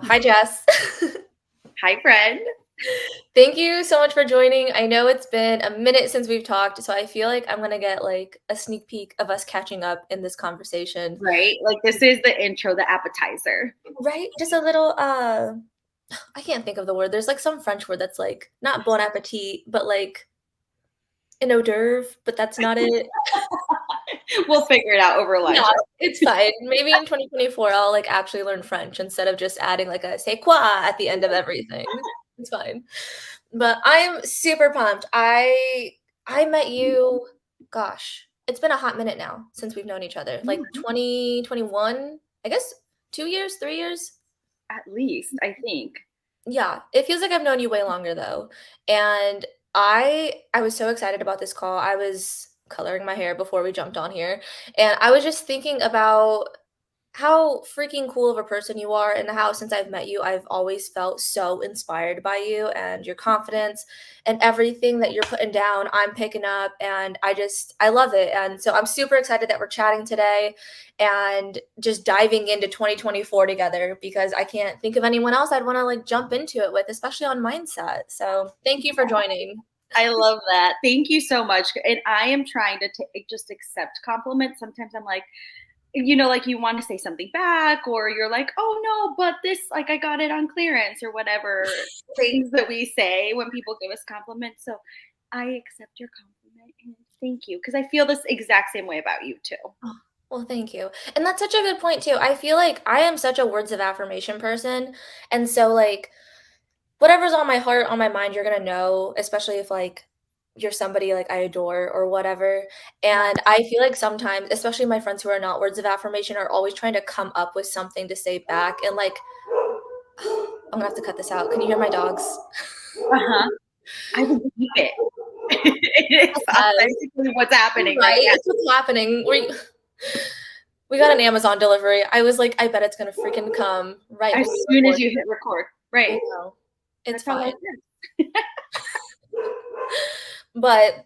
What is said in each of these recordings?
Hi, Jess. Hi, friend. Thank you so much for joining. I know it's been a minute since we've talked, so I feel like I'm gonna get like a sneak peek of us catching up in this conversation. Right? Like this is the intro, the appetizer. Right? Just a little I can't think of the word. There's like some French word that's like not bon appetit, but like an hors d'oeuvre, but that's not it. We'll figure it out over Yeah, lunch. it's fine. Maybe in 2024 I'll like actually learn French instead of just adding like a "c'est quoi" at the end of everything. It's fine. But I'm super pumped. I met you, gosh, it's been a hot minute now since we've known each other. Like Mhm. 2021, I guess 2 years, 3 years? At least, I think. Yeah, it feels like I've known you way longer though. And I was so excited about this call. I was coloring my hair before we jumped on here, and I was just thinking about how freaking cool of a person you are and how since I've met you, I've always felt so inspired by you and your confidence and everything that you're putting down, I'm picking up and I love it. And so I'm super excited that we're chatting today and just diving into 2024 together because I can't think of anyone else I'd want to like jump into it with, especially on mindset. So thank you for joining. I love that. Thank you so much. And I am trying to just accept compliments. Sometimes I'm like, like you want to say something back, or you're like, oh no, but this, like, I got it on clearance, or whatever things that we say when people give us compliments. So I accept your compliment and thank you, because I feel this exact same way about you too. Oh, well, thank you. And that's such a good point too. I feel like I am such a words of affirmation person. And so like whatever's on my heart, on my mind, you're gonna know, especially if like you're somebody like I adore or whatever. Yeah. And I feel like sometimes, especially my friends who are not words of affirmation, are always trying to come up with something to say back. And like, I'm gonna have to cut this out. Can you hear my dogs? Uh-huh. I would keep it. It's Yes. authentically what's happening Right? right now. It's what's happening. We got an Amazon delivery. I was like, I bet it's gonna freaking come right As when we soon as record. you hit record. I Right. know. It's That's how fine. life is. But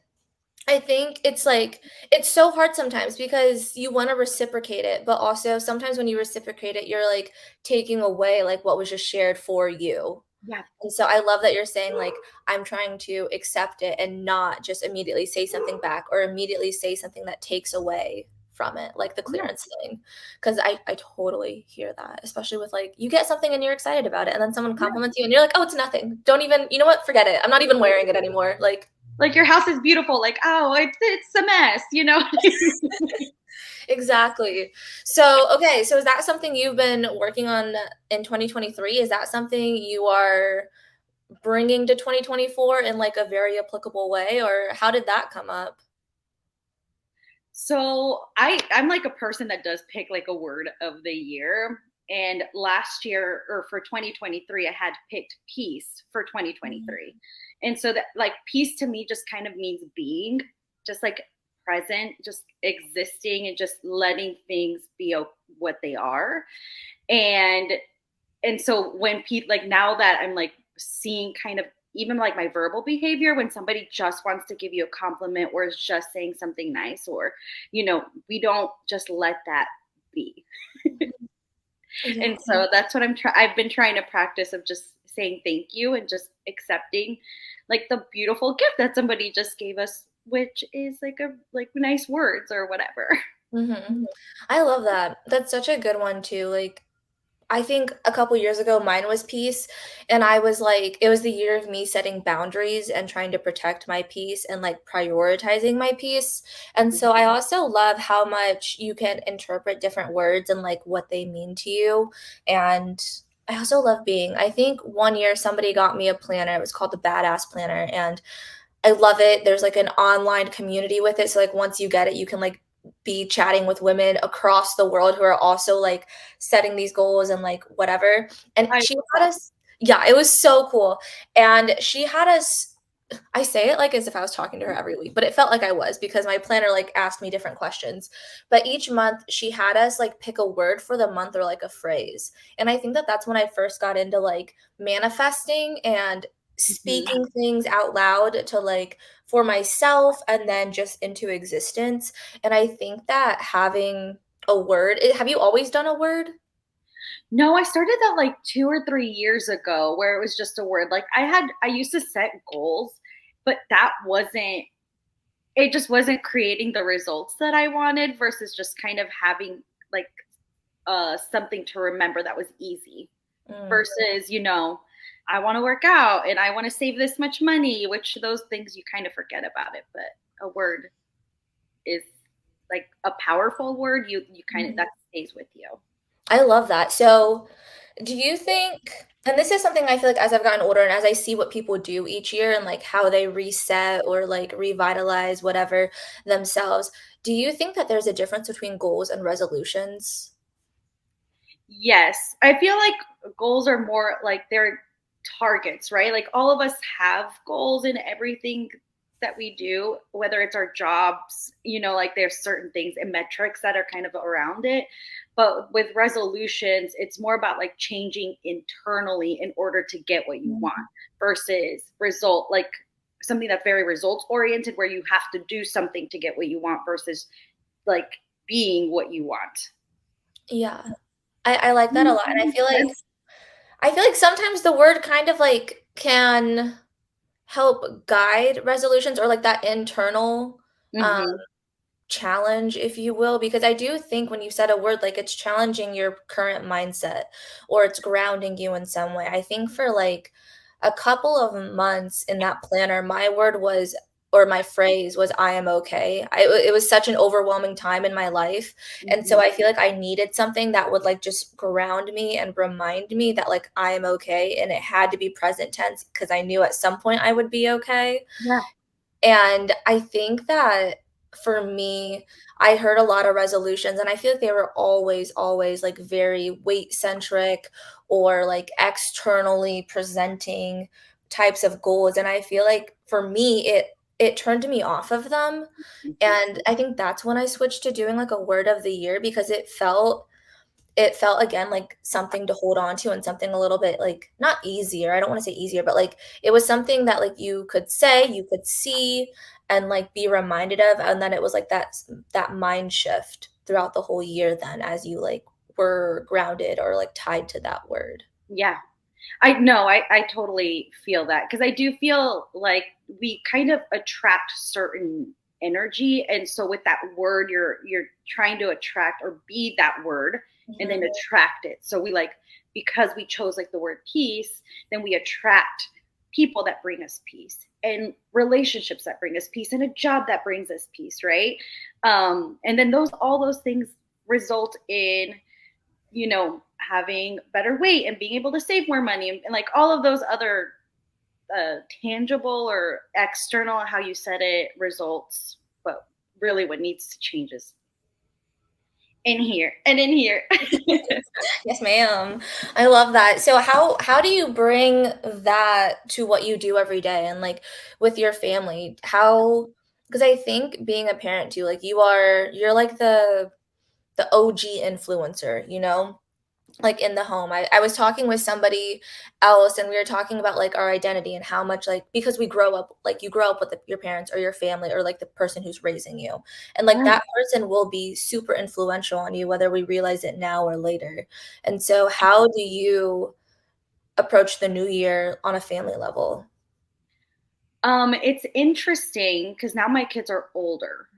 I think it's like it's so hard sometimes because you wanna reciprocate it, but also sometimes when you reciprocate it, you're, like, taking away, like, what was just shared for you. Yeah. And so I love that you're saying, like, I'm trying to accept it and not just immediately say something back or immediately say something that takes away from it, like the Yeah. clearance thing. Because I totally hear that, especially with, like, you get something and you're excited about it, and then someone Yeah. compliments you and you're like, "Oh, it's nothing. Don't even you know what? Forget it. I'm not even wearing it anymore." Like, Like your house is beautiful. Like, oh, it's a mess. exactly. So, okay, so is that something you've been working on in 2023? Is that something you are bringing to 2024 in like a very applicable way, or how did that come up? So I'm like a person that does pick like a word of the year. And last year, or for 2023, I had picked peace for Mhm. 2023. And so that, like, peace to me just kind of means being, just like present, just existing, and just letting things be what they are. And so when people, like, now that I'm like seeing kind of even like my verbal behavior, when somebody just wants to give you a compliment or is just saying something nice, or we don't just let that be. Mhm. Yeah. And so that's what I've been trying to practice, of just saying thank you and just accepting like the beautiful gift that somebody just gave us, which is like a like nice words or whatever. Mhm. I love that. That's such a good one too. Like, I think a couple years ago, mine was peace, and I was like, it was the year of me setting boundaries and trying to protect my peace and like prioritizing my peace. And so I also love how much you can interpret different words and like what they mean to you. And I also love being. I think one year somebody got me a planner. It was called the Badass Planner, and I love it. There's like an online community with it. So like once you get it, you can like be chatting with women across the world who are also like setting these goals and like whatever. And I she love had that. us, yeah, it was so cool. And she had us, I say it like as if I was talking to her every week, but it felt like I was because my planner like asked me different questions. But each month she had us like pick a word for the month or like a phrase. And I think that that's when I first got into like manifesting and Mhm. speaking things out loud to like for myself and then just into existence. And I think that having a word, have you always done a word? No, I started that like 2 or 3 years ago where it was just a word. Like I used to set goals, but it just wasn't creating the results that I wanted versus just kind of having like something to remember that was easy Mm. versus, I want to work out and I want to save this much money, which those things you kind of forget about it. But a word is like a powerful word. You kind of Mhm. that stays with you. I love that. So, do you think, and this is something I feel like as I've gotten older and as I see what people do each year and like how they reset or like revitalize whatever themselves, do you think that there's a difference between goals and resolutions? Yes. I feel like goals are more like they're targets, right? Like all of us have goals in everything that we do, whether it's our jobs, like there's certain things and metrics that are kind of around it. But with resolutions, it's more about like changing internally in order to get what you want Mhm. versus like something that's very results oriented where you have to do something to get what you want versus like being what you want. Yeah. I like that a lot. And Makes sense. I feel like sometimes the word kind of like can help guide resolutions or like that internal um Mhm. challenge, if you will, because I do think when you said a word, like it's challenging your current mindset or it's grounding you in some way. I think for like a couple of months in that planner, my word was, or my phrase was, I am okay. It was such an overwhelming time in my life. And so Mhm. I feel like I needed something that would like just ground me and remind me that like I am okay. And it had to be present tense because I knew at some point I would be okay. Yeah. And I think that for me, I heard a lot of resolutions, and I feel like they were always, always like very weight centric or like externally presenting types of goals. And I feel like for me, it turned me off of them. Mhm. And I think that's when I switched to doing like a word of the year because it felt again like something to hold on to and something a little bit like not easier. I don't want to say easier, but like it was something that like you could say, you could see and like be reminded of. And then it was like that mind shift throughout the whole year then as you like were grounded or like tied to that word. Yeah. I know, I totally feel that because I do feel like we kind of attract certain energy. And so with that word, you're trying to attract or be that word and then Mhm. attract it. So we like because we chose like the word peace, then we attract people that bring us peace and relationships that bring us peace and a job that brings us peace, right? And then all those things result in having better weight and being able to save more money and like all of those other tangible or external, how you said it, results. But really, what needs to change is in here and in here. Yes, ma'am. I love that. So how do you bring that to what you do every day and like with your family? How because I think being a parent too, like you're like the OG influencer, you know? Like in the home. I was talking with somebody else and we were talking about like our identity and how much like because we grow up like you grow up with your parents or your family or like the person who's raising you. And like Yeah. that person will be super influential on you whether we realize it now or later. And so how do you approach the new year on a family level? It's interesting because now my kids are older.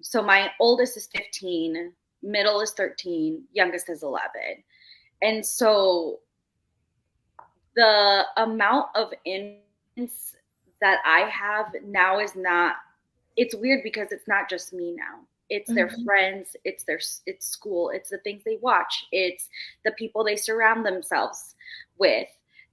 So my oldest is 15, middle is 13, youngest is 11. And so the amount of influence that I have now is not it's weird because it's not just me now. It's their Mhm. friends, it's school, it's the things they watch, it's the people they surround themselves with.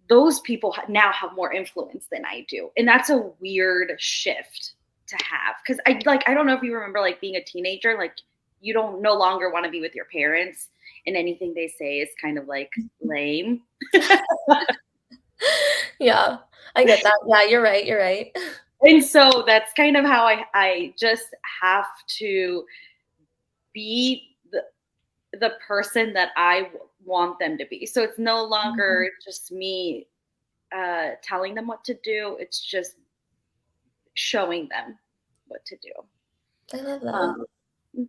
Those people now have more influence than I do. And that's a weird shift to have cuz I don't know if you remember like being a teenager like you don't no longer want to be with your parents and anything they say is kind of like lame. Yeah. I get that. Yeah, you're right, you're right. And so that's kind of how I just have to be the person that want them to be. So it's no Mhm. longer just me telling them what to do. It's just showing them what to do. I love that. Um,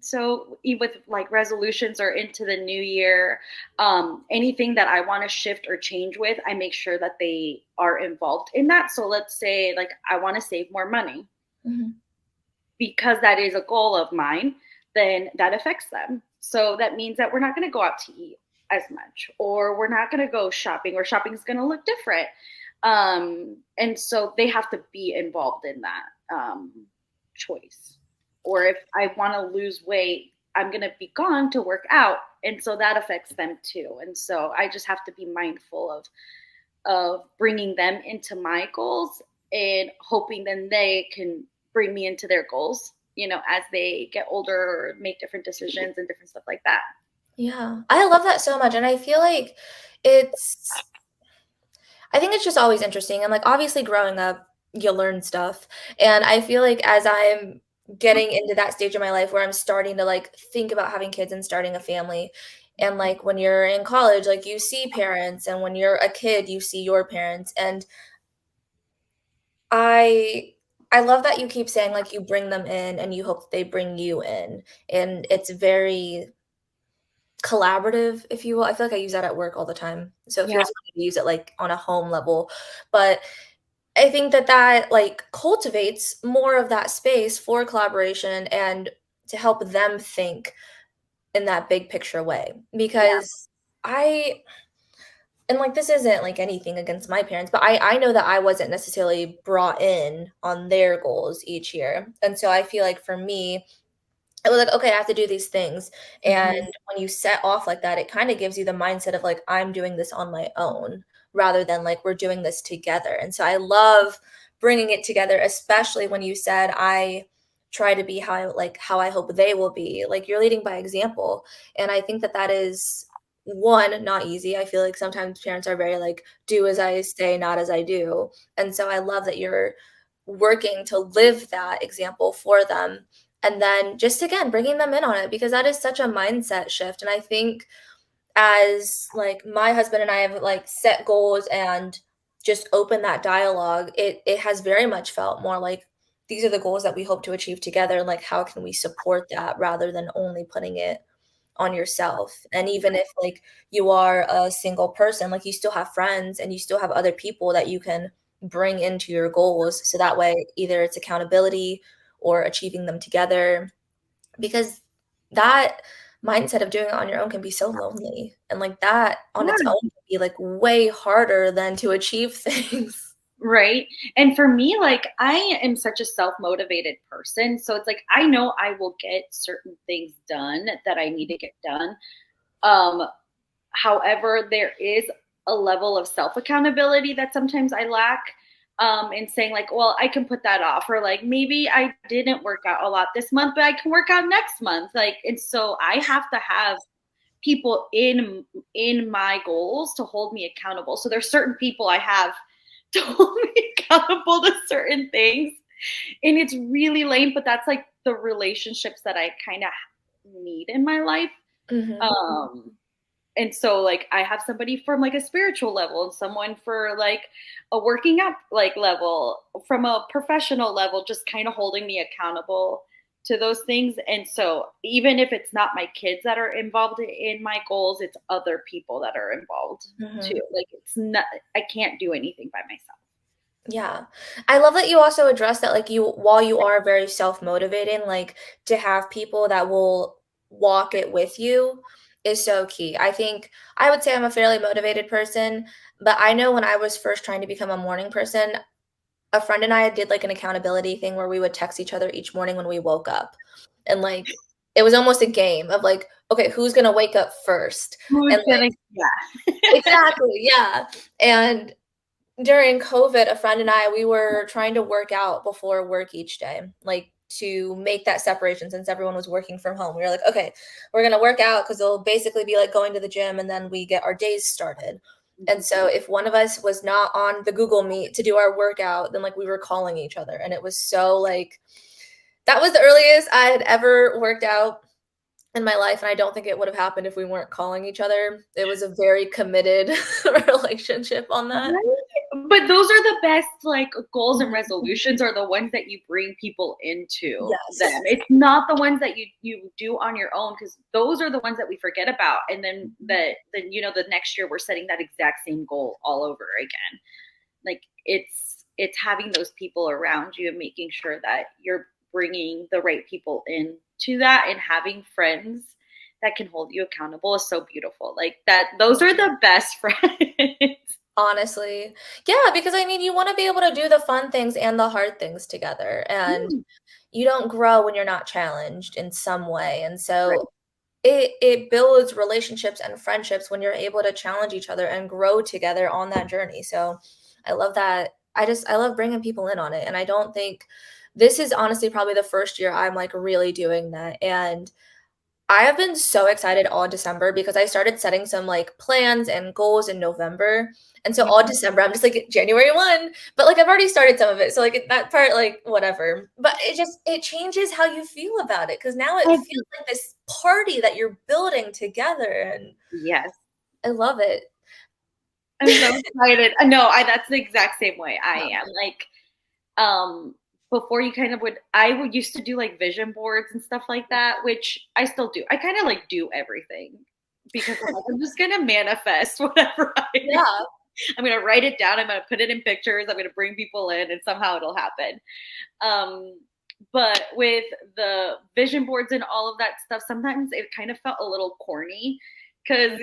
So with like resolutions or into the new year, anything that I want to shift or change with, I make sure that they are involved in that. So let's say like I want to save more money Mhm. because that is a goal of mine, then that affects them. So that means that we're not going to go out to eat as much, or we're not going to go shopping, or shopping is going to look different. And so they have to be involved in that choice. Or if I want to lose weight, I'm going to be gone to work out. And so that affects them too. And so I just have to be mindful of bringing them into my goals and hoping then they can bring me into their goals, as they get older or make different decisions and different stuff like that. Yeah, I love that so much, and I feel like it's I think it's just always interesting, and, like, obviously growing up, you learn stuff, and I feel like as I'm getting into that stage of my life where I'm starting to, like, think about having kids and starting a family, and, like, when you're in college, like, you see parents, and when you're a kid, you see your parents, and I I love that you keep saying, like, you bring them in and you hope that they bring you in, and it's very collaborative, if you will. I feel like I use that at work all the time, so it Yeah. feels funny to use it, like, on a home level, but I think that that, like, cultivates more of that space for collaboration and to help them think in that big picture way, Yeah. because I and, like, this isn't, like, anything against my parents, but I know that I wasn't necessarily brought in on their goals each year, and so I feel like for me, I was like, "Okay, I have to do these things," and Mm-hmm. when you set off like that, it kinda gives you the mindset of, like, "I'm doing this on my own," rather than, like, "We're doing this together," and so I love bringing it together, especially when you said, "I try to be how I hope they will be," like, you're leading by example, and I think that that is, 1, not easy. I feel like sometimes parents are very, like, "Do as I say, not as I do," and so I love that you're working to live that example for them, and then just again bringing them in on it because that is such a mindset shift, and I think as like my husband and I have like set goals and just open that dialogue, it has very much felt more like these are the goals that we hope to achieve together, and like how can we support that rather than only putting it on yourself. And even if like you are a single person, like you still have friends and you still have other people that you can bring into your goals, so that way either it's accountability or achieving them together, because that mindset of doing it on your own can be so lonely, and, like, that on its Yeah. own can be, like, way harder than to achieve things. Right. And for me, like I am such a self-motivated person. So it's like I know I will get certain things done that I need to get done. Um, However, there is a level of self accountability that sometimes I lack, in saying, like, well, I can put that off, or like maybe I didn't work out a lot this month, but I can work out next month. Like, and so I have to have people in my goals to hold me accountable. So there's certain people I have to hold me accountable to certain things. And it's really lame, but that's like the relationships that I kind of need in my life. Mhm. Um, and so like I have somebody from like a spiritual level and someone for like a working out like level from a professional level, just kind of holding me accountable to those things. And so even if it's not my kids that are involved in my goals, it's other people that are involved too. Mhm. Like it's not, I can't do anything by myself. Yeah. I love that you also address that, like, you while you are very self-motivating, like, to have people that will walk it with you is so key. I think I would say I'm a fairly motivated person, but I know when I was first trying to become a morning person, a friend and I did, like, an accountability thing where we would text each other each morning when we woke up, and, like, it was almost a game of, like, "Okay, who's gonna wake up first?" Who's And, gonna, like yeah. exactly, yeah, and during COVID, a friend and I, we were trying to work out before work each day, like, to make that separation since everyone was working from home. We were like, "Okay, we're gonna work out because 'cause it'll basically be like going to the gym, and then we get our days started." And so if one of us was not on the Google Meet to do our workout, then, like, we were calling each other, and it was so, like that was the earliest I had ever worked out in my life, and I don't think it would have happened if we weren't calling each other. It was a very committed relationship on that. Right? But those are the best, like, goals and resolutions are the ones that you bring people into them. Yes. It's not the ones that you do on your own, because those are the ones that we forget about. And then the next year we're setting that exact same goal all over again. Like, it's having those people around you and making sure that you're bringing the right people in to that, and having friends that can hold you accountable is so beautiful. Like that, those are the best friends. Honestly. Yeah, because I mean, you wanna be able to do the fun things and the hard things together, and Mm, you don't grow when you're not challenged in some way, and right. so it builds relationships and friendships when you're able to challenge each other and grow together on that journey, so I love that. I love bringing people in on it, and I don't think this is honestly probably the first year I'm, like, really doing that, and I have been so excited all December because I started setting some, like, plans and goals in November, and so all December, I'm just like, "January 1," but, like, I've already started some of it, so, like, that part, like, whatever, but it changes how you feel about it because now it feels like this party that you're building together, and Yes. I love it. I'm so excited. No, that's the exact same way I Yeah. am. Like, um, before you kind of I would used to do like vision boards and stuff like that, which I still do. I kind of like do everything because I'm like, I'm just gonna manifest whatever Yeah. I'm gonna write it down. I'm gonna put it in pictures. I'm gonna bring people in, and somehow it'll happen. Um, but with the vision boards and all of that stuff, sometimes it kind of felt a little corny because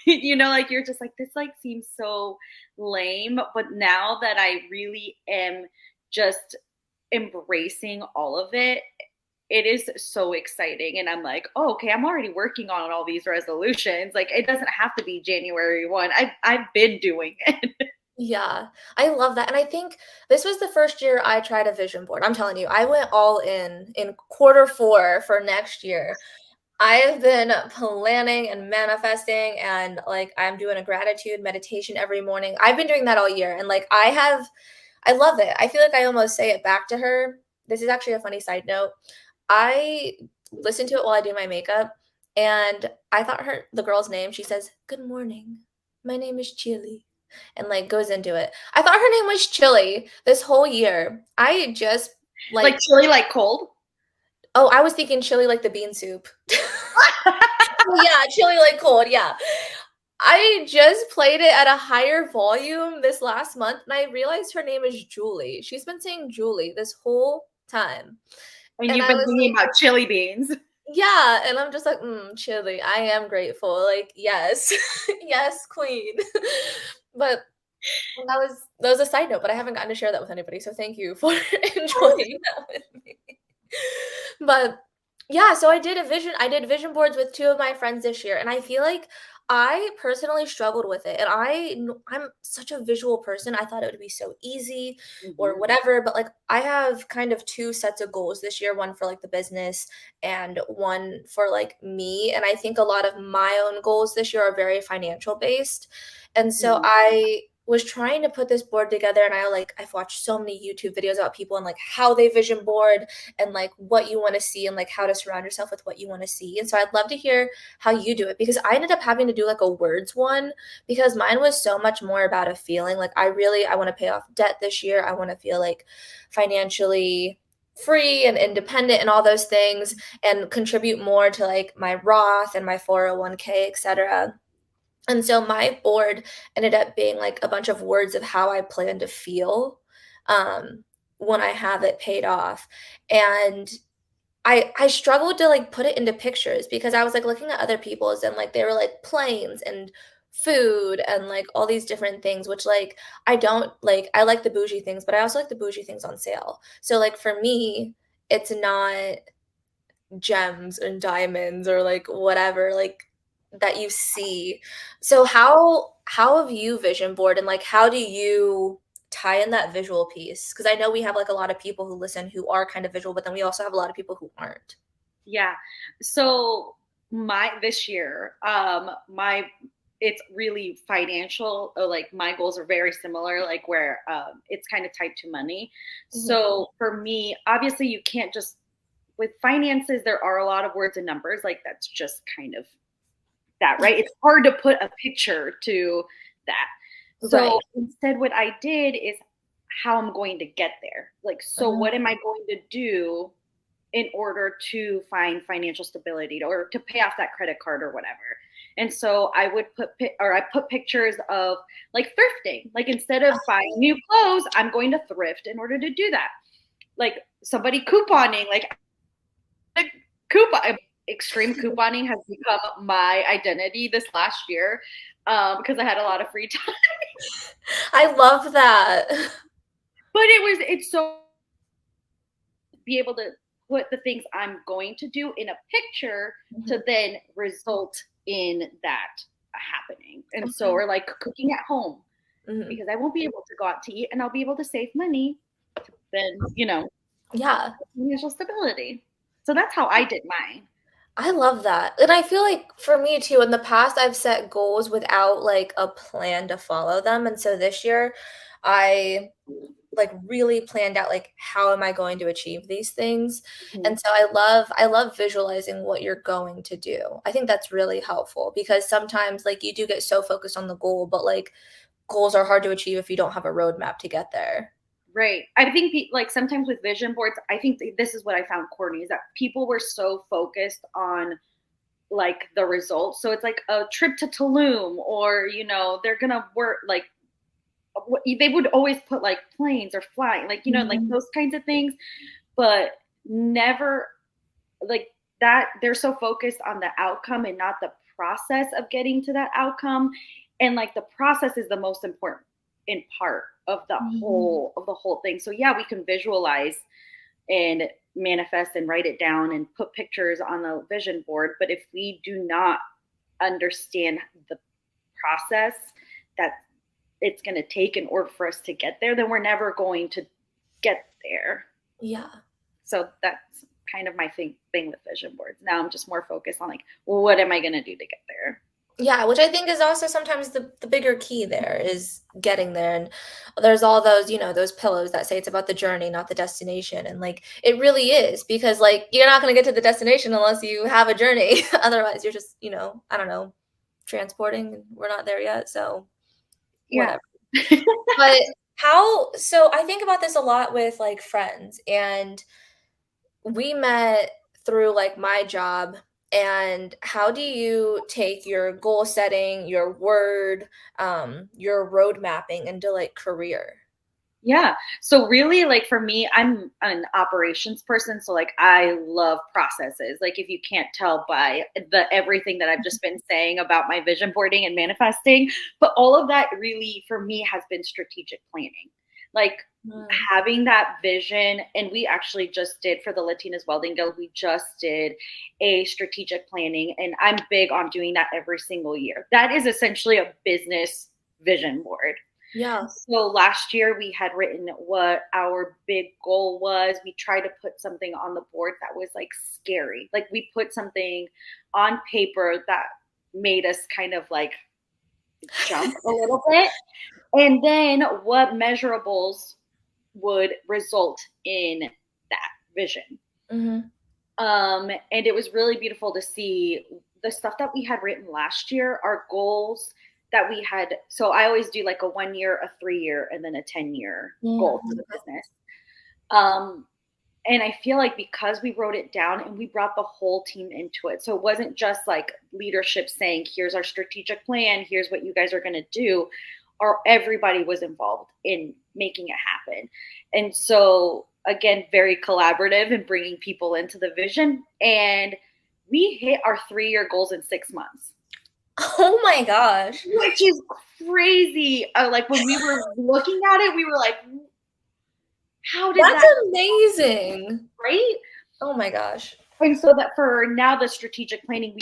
like you're just like, this like seems so lame. But now that I really am just embracing all of it, it is so exciting. And I'm like, oh, okay, I'm already working on all these resolutions. Like, it doesn't have to be January 1. I've been doing it. Yeah, I love that, and I think this was the first year I tried a vision board. I'm telling you, I went all in quarter 4 for next year. I have been planning and manifesting and, like, I'm doing a gratitude meditation every morning. I've been doing that all year, and, like, I love it. I feel like I almost say it back to her. This is actually a funny side note. I listen to it while I do my makeup, and I thought the girl's name, she says, "Good morning. My name is Chili," and, like, goes into it. I thought her name was Chili this whole year. I just, Like like chili, like cold. oh, I was thinking chili like the bean soup. Oh, yeah, chili like cold, yeah. I just played it at a higher volume this last month, and I realized her name is Julie. She's been saying Julie this whole time, And and you've I been was thinking like about chili beans. yeah, and I'm just like, chili, I am grateful, like, yes. Yes, queen." But that was a side note, but I haven't gotten to share that with anybody, so thank you for enjoying that with me. But yeah, so I did vision boards with 2 of my friends this year, and I feel like I personally struggled with it, and I'm such a visual person, I thought it would be so easy or Mhm, whatever, but, like, I have kind of 2 sets of goals this year, one for, like, the business and one for, like, me, and I think a lot of my own goals this year are very financial based, and so mhm, I was trying to put this board together, and I've watched so many YouTube videos about people and, like, how they vision board and like what you want to see and like how to surround yourself with what you want to see. And so I'd love to hear how you do it because I ended up having to do like a words one because mine was so much more about a feeling. Like I want to pay off debt this year. I want to feel like financially free and independent and all those things and contribute more to like my Roth and my 401k, etc. And so my board ended up being like a bunch of words of how I plan to feel um, when I have it paid off. And I struggled to, like, put it into pictures because I was, like, looking at other people's and, like, they were, like, planes and food and, like, all these different things, which, like, I don't like I like the bougie things, but I also like the bougie things on sale. So, like, for me, it's not gems and diamonds or, like, whatever, like, that you see. So how have you vision board and, like, how do you tie in that visual piece? Because I know we have, like, a lot of people who listen who are kind of visual, but then we also have a lot of people who aren't. yeah. So my this year, my it's really financial. Like, my goals are very similar, like where it's kind of tied to money. Mhm. So for me, obviously, you can't just with finances. There are a lot of words and numbers. Like, that's just kind of that, right? It's hard to put a picture to that. So Right. instead, what I did is how I'm going to get there. Like, so what am I going to do in order to find financial stability or to pay off that credit card or whatever? And so I would I put pictures of like thrifting. Like instead of buying new clothes, I'm going to thrift in order to do that. Like somebody couponing, like coupon extreme couponing has become my identity this last year because I had a lot of free time. I love that. But it's so be able to put the things I'm going to do in a picture to Mhm. then result in that happening. And so, Okay. or like cooking at home Mhm. because I won't be able to go out to eat and I'll be able to save money to then, Yeah. financial stability. So that's how I did mine. I love that. And I feel like for me too, in the past, I've set goals without like a plan to follow them. And so this year, I like really planned out like how am I going to achieve these things. Mhm. And so I love visualizing what you're going to do. I think that's really helpful because sometimes like you do get so focused on the goal, but like goals are hard to achieve if you don't have a roadmap to get there. Right. I think like sometimes with vision boards, I think this is what I found corny is that people were so focused on like the results. So it's like a trip to Tulum or, they're going to work like they would always put like planes or flying, like, like Mhm. those kinds of things, but never like that. They're so focused on the outcome and not the process of getting to that outcome. And like the process is the most important in part Mhm. of the whole thing. So yeah, we can visualize and manifest and write it down and put pictures on a vision board. But if we do not understand the process that it's going to take in order for us to get there, then we're never going to get there. Yeah. So that's kind of my thing with vision boards. Now I'm just more focused on like, well, what am I going to do to get there? Yeah, which I think is also sometimes the bigger key there is getting there, and there's all those, those pillows that say it's about the journey, not the destination, and, like, it really is because, like, you're not gonna get to the destination unless you have a journey. Otherwise, you're just, I don't know, transporting, and we're not there yet, so Yeah. whatever. But so I think about this a lot with, like, friends, and we met through like my job. And how do you take your goal setting, your word, your road mapping into like career? Yeah. So really like for me, I'm an operations person. So like I love processes. Like if you can't tell by the everything that I've just been saying about my vision boarding and manifesting, but all of that really for me has been strategic planning. Like Mm, having that vision, and we actually just did for the Latinas Welding Guild, we just did a strategic planning, and I'm big on doing that every single year. That is essentially a business vision board. yeah. So last year we had written what our big goal was. We tried to put something on the board that was like scary. Like we put something on paper that made us kind of like jump a little bit. And then what measurables would result in that vision. Hmm. And it was really beautiful to see the stuff that we had written last year, our goals that we had. So I always do like a 1 year, a 3 year, and then a 10-year goal for the Mm, business. Um, and I feel like because we wrote it down and we brought the whole team into it. So it wasn't just like leadership saying, here's our strategic plan, here's what you guys are going to do. Or everybody was involved in making it happen. And so, again, very collaborative and bringing people into the vision. And we hit our 3 year goals in 6 months, oh my gosh. which is crazy. Like when we were looking at it, we were like, how did That's that, amazing. right? Oh my gosh. And so that for now, the strategic planning,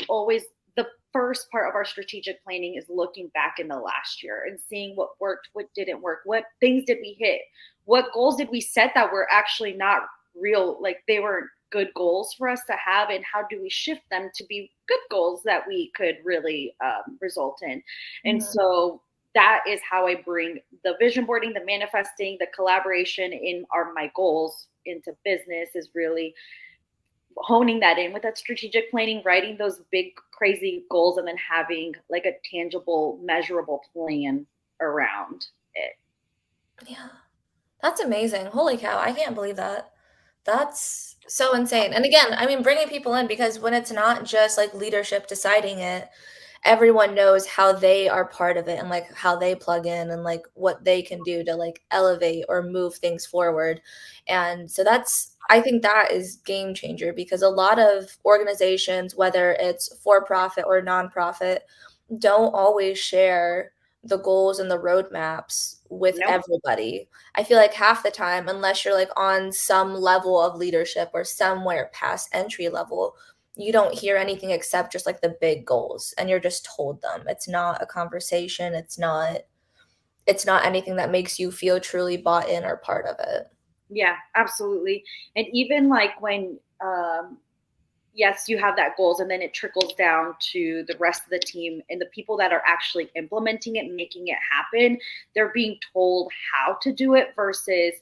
the first part of our strategic planning is looking back in the last year and seeing what worked, what didn't work, what things did we hit, what goals did we set that were actually not real, like they weren't good goals for us to have, and how do we shift them to be good goals that we could really result in. And Mhm. so that is how I bring the vision boarding, the manifesting, the collaboration in my goals into business is really honing that in with that strategic planning, writing those big crazy goals, and then having like a tangible, measurable plan. around it. Yeah. That's amazing. Holy cow, I can't believe that. That's so insane. And again, I mean, bringing people in because when it's not just like leadership deciding it, everyone knows how they are part of it and like how they plug in and like what they can do to like elevate or move things forward. And so that's I think that is game changer because a lot of organizations, whether it's for profit or nonprofit, don't always share the goals and the roadmaps with Nope. everybody. I feel like half the time, unless you're like on some level of leadership or somewhere past entry level, you don't hear anything except just like the big goals and you're just told them. It's not a conversation, it's not anything that makes you feel truly bought in or part of it. Yeah, absolutely. And even like when yes, you have that goals and then it trickles down to the rest of the team and the people that are actually implementing it, making it happen. They're being told how to do it versus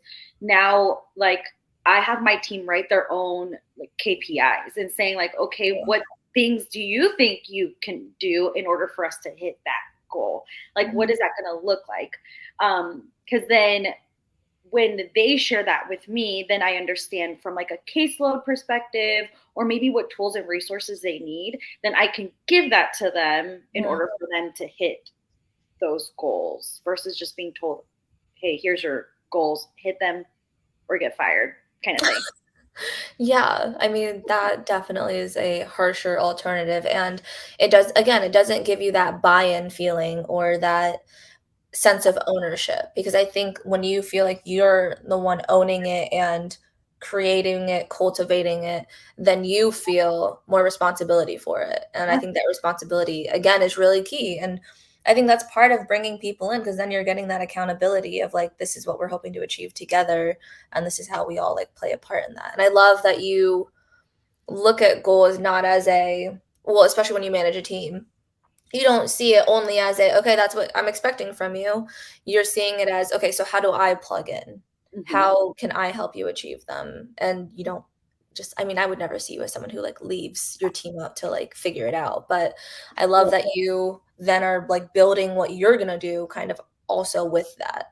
now, like, I have my team write their own like KPIs and saying, like, okay, what things do you think you can do in order for us to hit that goal? Like, what Mhm. is that going to look like? Because then when they share that with me, then I understand from like a caseload perspective or maybe what tools and resources they need, then I can give that to them in Mhm. order for them to hit those goals versus just being told, hey, here's your goals, hit them or get fired kind of thing. Yeah, I mean, that definitely is a harsher alternative, and it doesn't give you that buy-in feeling or that sense of ownership because I think when you feel like you're the one owning it and creating it, cultivating it, then you feel more responsibility for it. And I Yeah. think that responsibility, again, is really key. And I think that's part of bringing people in because then you're getting that accountability of like, this is what we're hoping to achieve together. And this is how we all like play a part in that. And I love that you look at goals not as well, especially when you manage a team, you don't see it only as okay, that's what I'm expecting from you. You're seeing it as, okay, so how do I plug in? Mm-hmm. How can I help you achieve them? And you don't I mean, I would never see you as someone who like leaves your team up to like figure it out. But I love that you then are like building what you're going to do kind of also with that.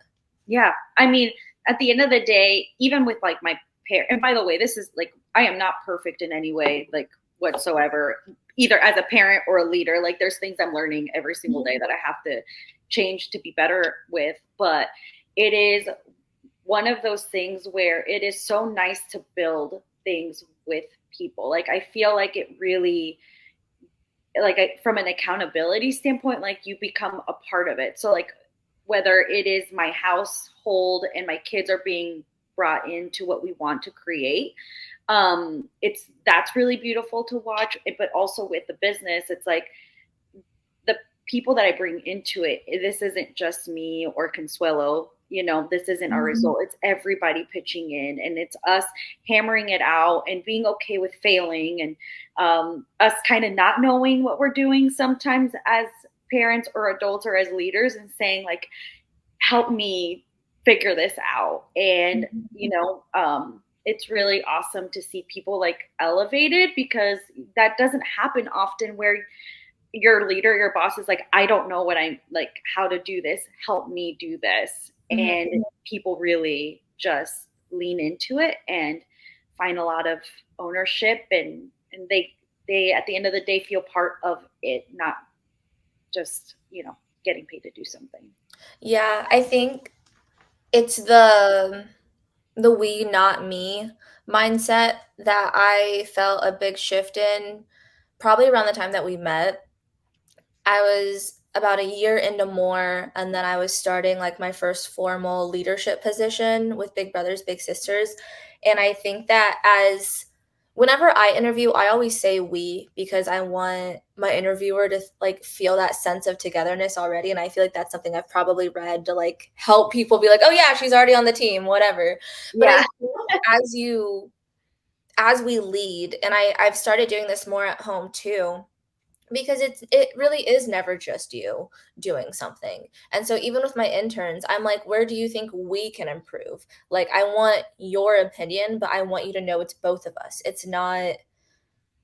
Yeah. I mean, at the end of the day, even with like my parent, and by the way, this is like, I am not perfect in any way, like whatsoever, either as a parent or a leader. Like, there's things I'm learning every single day Mhm. that I have to change to be better with. But it is one of those things where it is so nice to build things with people. Like, I feel like it really, like from an accountability standpoint, like you become a part of it. So like whether it is my household and my kids are being brought into what we want to create, it's that's really beautiful to watch. But also with the business, it's like the people that I bring into it, this isn't just me or Consuelo. You know, this isn't our Mhm. result. It's everybody pitching in, and it's us hammering it out and being okay with failing, and us kind of not knowing what we're doing sometimes as parents or adults or as leaders, and saying like, "Help me figure this out." And you Mhm. know, it's really awesome to see people like elevated because that doesn't happen often where your leader, your boss is like, I don't know what I'm like, how to do this. Help me do this. Mhm. And people really just lean into it and find a lot of ownership and they at the end of the day feel part of it, not just, you know, getting paid to do something. Yeah, I think it's the "we, not me" mindset that I felt a big shift in probably around the time that we met. I was about a year into more, and then I was starting, like, my first formal leadership position with Big Brothers Big Sisters, and I think that as whenever I interview, I always say "we" because I want my interviewer to, like, feel that sense of togetherness already, and I feel like that's something I've probably read to, like, help people be like, "Oh, yeah, she's already on the team," whatever. But I Yeah. think as we lead, and I've started doing this more at home too, because it really is never just you doing something. And so even with my interns, I'm like, where do you think we can improve? Like I want your opinion, but I want you to know it's both of us. It's not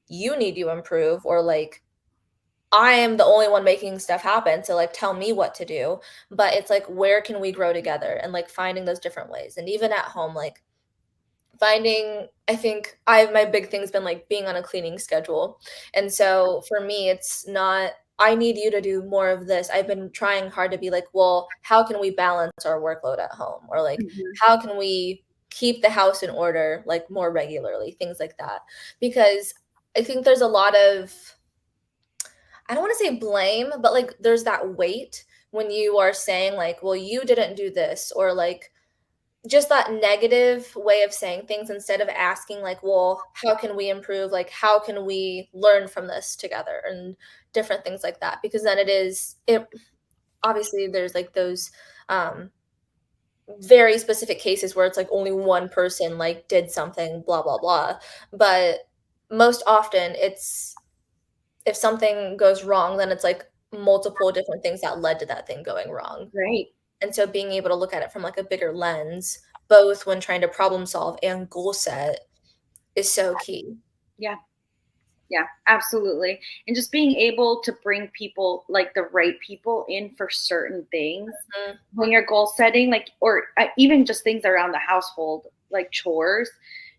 you need to improve or like I am the only one making stuff happen, so, like, tell me what to do, but it's like, where can we grow together and, like, finding those different ways, and even at home, like, finding I think my big thing's been, like, being on a cleaning schedule, and so for me, it's not, "I need you to do more of this." I've been trying hard to be like, "Well, how can we balance our workload at home?" Or, like, Mhm. "How can we keep the house in order, like, more regularly?" Things like that, because I think there's a lot of, I don't wanna say blame, but, like, there's that weight when you are saying, like, "Well, you didn't do this," or, like, just that negative way of saying things instead of asking, like, "Well, how can we improve?" Like, "How can we learn from this together?" And different things like that, because then it obviously, there's, like, those, um, very specific cases where it's, like, only one person, like, did something, blah, blah, blah, but most often, it's if something goes wrong, then it's, like, multiple different things that led to that thing going wrong. Right. And so being able to look at it from, like, a bigger lens, both when trying to problem solve and goal set is so key. Yeah. Yeah, absolutely. And just being able to bring people, like the right people in for certain things Mhm, when you're goal setting, like, or even just things around the household, like chores.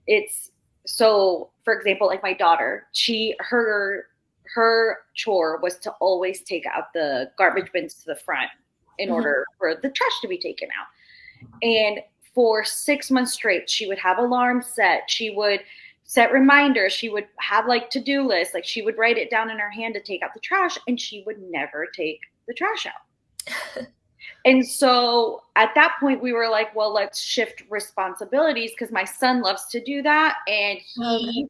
It's so, for example, like my daughter, her chore was to always take out the garbage bins to the front in mhm. order for the trash to be taken out. And for 6 months straight, she would have alarms set. She would set reminders. She would have like to do lists. Like she would write it down in her hand to take out the trash, and she would never take the trash out. And so at that point, we were like, well, let's shift responsibilities because my son loves to do that. And Okay.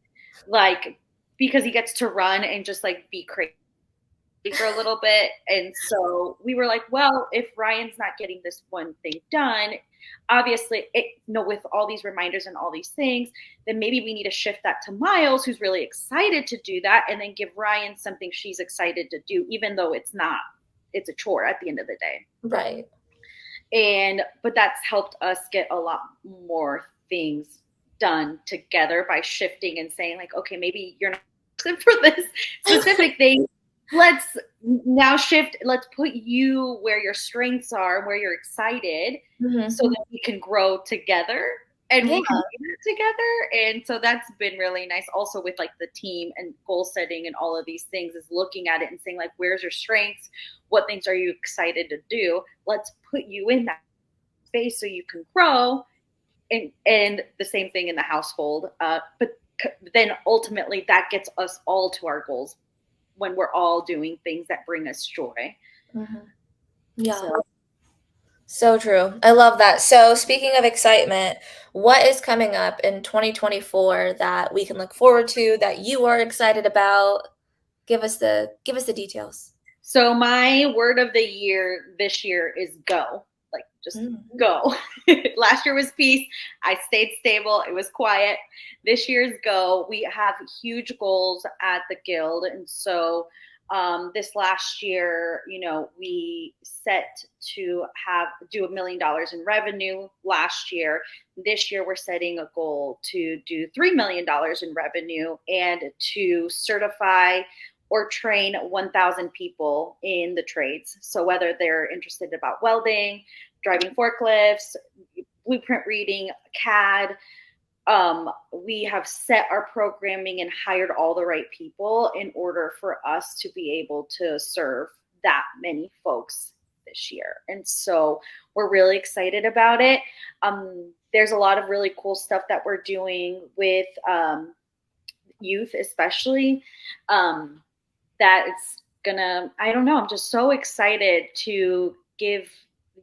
like, because he gets to run and just like be crazy for a little bit. And so we were like, well, if Ryan's not getting this one thing done, obviously, with all these reminders and all these things, then maybe we need to shift that to Miles, who's really excited to do that, and then give Ryan something she's excited to do, even though it's a chore at the end of the day. Right. But that's helped us get a lot more things done together by shifting and saying, like, okay, maybe you're not for this specific thing. Let's now shift. Let's put you where your strengths are, where you're excited, Mhm. so that we can grow together and Yeah, we can do that together. And so that's been really nice. Also, with like the team and goal setting and all of these things, is looking at it and saying, like, where's your strengths? What things are you excited to do? Let's put you in that space so you can grow. And the same thing in the household. But then ultimately, that gets us all to our goals when we're all doing things that bring us joy. mhm. Yeah, So, so true. I love that. So speaking of excitement, what is coming up in 2024 that we can look forward to, that you are excited about? Give us the details. so my word of the year this year is go. Like just Mm. go. Last year was peace. I stayed stable. It was quiet. This year's go. We have huge goals at the guild, and so this last year, we set to do $1 million in revenue last year. This year, we're setting a goal to do $3 million in revenue and to certify or train 1,000 people in the trades. So whether they're interested about welding, driving forklifts, blueprint reading, CAD, we have set our programming and hired all the right people in order for us to be able to serve that many folks this year. And so we're really excited about it. There's a lot of really cool stuff that we're doing with youth, especially. That it's gonna, I don't know, I'm just so excited to give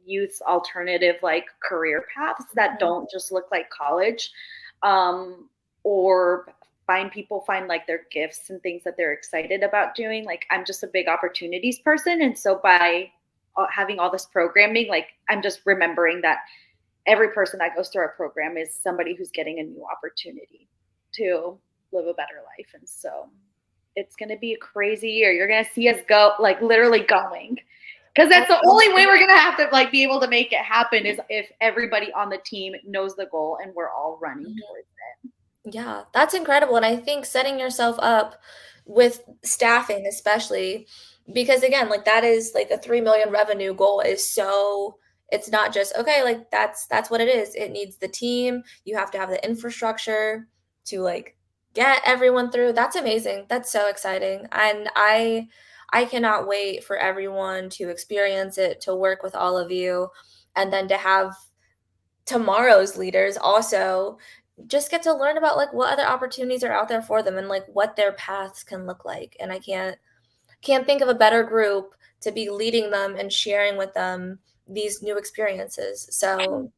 youths alternative like career paths that Mhm. don't just look like college, or find like their gifts and things that they're excited about doing. Like I'm just a big opportunities person, and so by having all this programming, like I'm just remembering that every person that goes through our program is somebody who's getting a new opportunity to live a better life. And so it's going to be a crazy year. You're going to see us go, like literally going, because that's That's the only way awesome. we're going to have to like be able to make it happen is if everybody on the team knows the goal and we're all running Mhm. towards it. Yeah, that's incredible, and I think setting yourself up with staffing especially, because again, like that is like a 3 million revenue goal is so it's not just okay, like that's what it is. It needs the team. You have to have the infrastructure to like get everyone through. That's amazing. That's so exciting. And I cannot wait for everyone to experience it, to work with all of you, and then to have tomorrow's leaders also just get to learn about like what other opportunities are out there for them and like what their paths can look like. And I can't think of a better group to be leading them and sharing with them these new experiences. So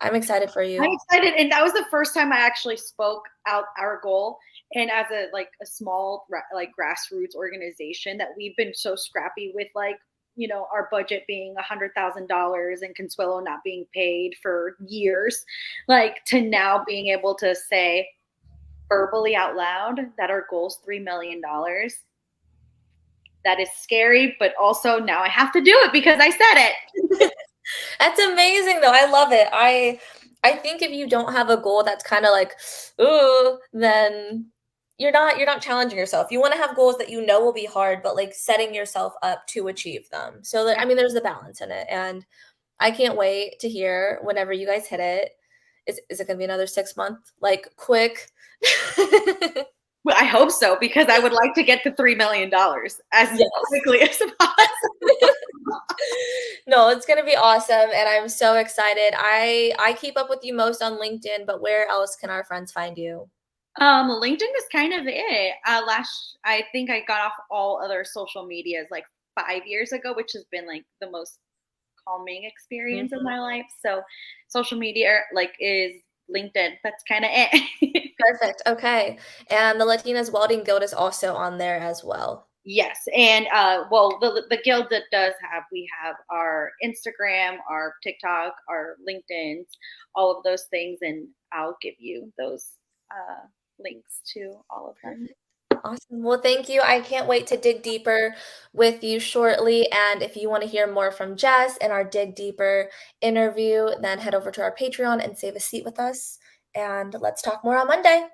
I'm excited for I'm you. excited, and that was the first time I actually spoke out our goal. And as a like a small like grassroots organization, that we've been so scrappy with like our budget being $100,000 and Consuelo not being paid for years, like to now being able to say verbally out loud that our goal's $3 million. That is scary, but also now I have to do it because I said it. That's amazing though. I love it. I think if you don't have a goal that's kind of like, ooh, then you're not challenging yourself. You want to have goals that you know will be hard, but like setting yourself up to achieve them. So that, I mean, there's the balance in it. And I can't wait to hear whenever you guys hit it. Is it gonna be another 6 month? Like quick? Well, I hope so because I would like to get to $3 million as Yes. quickly as possible. No, it's gonna be awesome, and I'm so excited. I keep up with you most on LinkedIn, but where else can our friends find you? LinkedIn is kind of it. I think I got off all other social medias like 5 years ago, which has been like the most calming experience of Mhm. my life. So, social media like is LinkedIn. That's kind of it. Perfect. Okay. And the Latinas Welding Guild is also on there as well. Yes, and well, the guild that does have we have our Instagram, our TikTok, our LinkedIn's, all of those things, and I'll give you those links to all of them. Perfect. Awesome. Well, thank you. I can't wait to dig deeper with you shortly. And if you want to hear more from Jess and our Dig Deeper interview, then head over to our Patreon and save a seat with us. And let's talk more on Monday.